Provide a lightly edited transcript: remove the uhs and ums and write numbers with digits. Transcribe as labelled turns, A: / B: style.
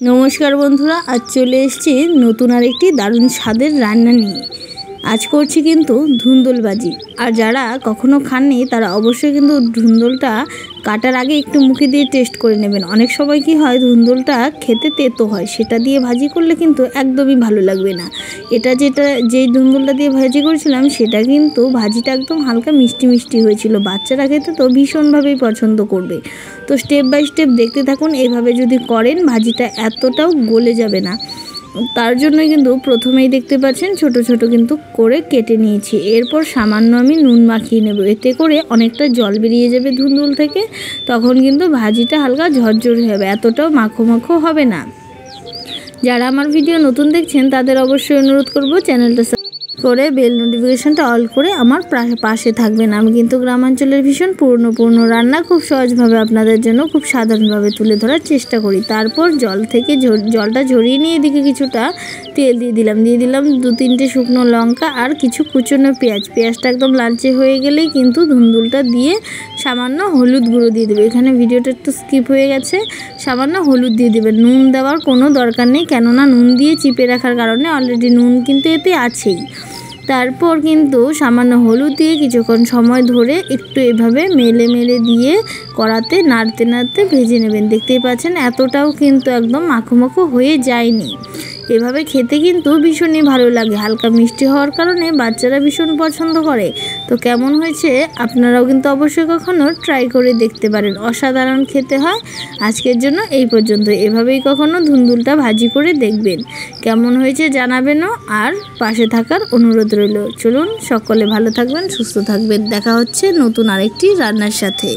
A: नमस्कार बंधुरा आज चले एसेছি नतून आरेकटी दारुण स्वादेर रान्ना निये। आज करছি কিন্তু ধুন্দুলবাজি। আর যারা কখনো খাননি তারা অবশ্যই কিন্তু ধুন্দুলটা কাটার আগে একটু মুখে দিয়ে টেস্ট করে নেবেন। অনেক সময় কি হয় ধুন্দুলটা খেতে তেতো হয়, সেটা দিয়ে ভাজি করলে কিন্তু একদমই ভালো লাগবে না। যেই ধুন্দুলটা দিয়ে ভাজি করেছিলাম সেটা কিন্তু ভাজিটা একদম হালকা মিষ্টি মিষ্টি হয়েছিল। বাচ্চারা খেতে তো ভীষণভাবেই পছন্দ করবে। তো স্টেপ বাই স্টেপ দেখতে থাকুন। এইভাবে যদি করেন ভাজিটা এতটাও গলে যাবে না। তার জন্যই কিন্তু প্রথমেই দেখতে পাচ্ছেন ছোট ছোট কিন্তু করে কেটে নিয়েছি। এরপর সামান্য আমি নুন মাখিয়ে নেব, এতে করে অনেকটা জল বেরিয়ে যাবে ধুন্দুল থেকে। তখন কিন্তু ভাজিটা হালকা ঝরঝরে হবে, এতটাও মাখো মাখো হবে না। যারা আমার ভিডিও নতুন দেখছেন তাদের অবশ্যই অনুরোধ করব চ্যানেলটা করে বেল নোটিফিকেশনটা অল করে আমার পাশে থাকবেন। আমি কিন্তু গ্রামাঞ্চলের ভীষণ পুরনো রান্না খুব সহজভাবে আপনাদের জন্য খুব সাধারণভাবে তুলে ধরার চেষ্টা করি। তারপর জলটা ঝরিয়ে নিয়ে এদিকে কিছুটা তেল দিয়ে দিলাম 2-3টে শুকনো লঙ্কা আর কিছু কুচনো পেঁয়াজটা একদম লালচে হয়ে গেলেই কিন্তু ধুন্দুলটা দিয়ে সামান্য হলুদ গুঁড়ো দিয়ে দেবে। এখানে ভিডিওটা একটু স্কিপ হয়ে গেছে, সামান্য হলুদ দিয়ে দেবেন। নুন দেওয়ার কোনো দরকার নেই, কেননা নুন দিয়ে চিপে রাখার কারণে অলরেডি নুন কিন্তু এতে আছেই। তারপর কিন্তু সামান্য হলুদ দিয়ে কিছুক্ষণ সময় ধরে একটু এভাবে মেলে দিয়ে কড়াতে নাড়তে ভেজে নেবেন। দেখতেই পাচ্ছেন এতটাও কিন্তু একদম মাখো মাখো হয়ে যায়নি। এভাবে খেতে কিন্তু ভীষণই ভালো লাগে, হালকা মিষ্টি হওয়ার কারণে বাচ্চারা ভীষণ পছন্দ করে। তো কেমন হয়েছে আপনারাও কিন্তু অবশ্যই কখনো ট্রাই করে দেখতে পারেন, অসাধারণ খেতে হয়। আজকের জন্য এই পর্যন্ত। এভাবেই কখনো ধুন্দুলটা ভাজি করে দেখবেন, কেমন হয়েছে জানাবেনও, আর পাশে থাকার অনুরোধ রইল। চলুন সকলে ভালো থাকবেন, সুস্থ থাকবেন। দেখা হচ্ছে নতুন আরেকটি রান্নার সাথে।